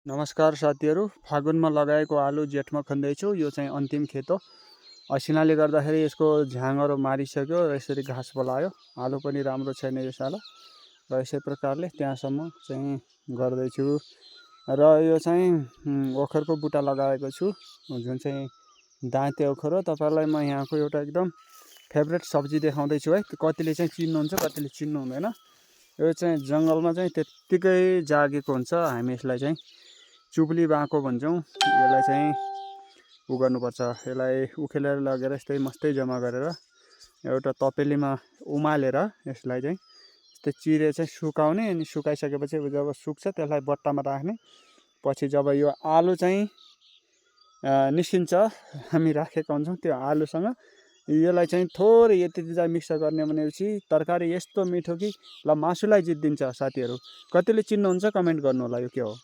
नमस्कार साथीहरू, फागुनमा लगाएको आलु जेठमा खन्दैछु। यो चाहिँ अन्तिम खेत हो। असिनाले गर्दाखेरि यसको झ्याङहरू मारिसक्यो र यसरी घाँस बोलायो। आलु पनि राम्रो छैन यो साल र यसै प्रकारले त्यहाँसम्म चाहिँ गर्दैछु। र यो चाहिँ ओखरको बुट्टा लगाएको छु, जुन चाहिँ दाँते ओखर हो। तपाईँलाई म यहाँको एउटा एकदम फेभरेट सब्जी देखाउँदैछु है। कतिले चाहिँ चिन्नुहुन्छ, कतिले चिन्नु हुँदैन। यो चाहिँ जङ्गलमा चाहिँ त्यत्तिकै जागेको हुन्छ। हामी यसलाई चाहिँ चुब्ली बाँको भन्छौँ। यसलाई चाहिँ उ गर्नुपर्छ, यसलाई उखेलेर लगेर यस्तै मस्तै जम्मा गरेर एउटा तपेलीमा उमालेर यसलाई चाहिँ यस्तै चिरे चाहिँ सुकाउने। अनि सुकाइसकेपछि जब सुक्छ त्यसलाई बट्टामा राख्ने। पछि जब यो आलु चाहिँ निस्किन्छ, हामी राखेका हुन्छौँ त्यो आलुसँग। यसलाई चाहिँ थोरै यति चाहिँ मिक्स गर्ने भनेपछि तरकारी यस्तो मिठो कि ल मासुलाई जित्दिन्छ। साथीहरू कतिले चिन्नुहुन्छ कमेन्ट गर्नु होला यो के हो।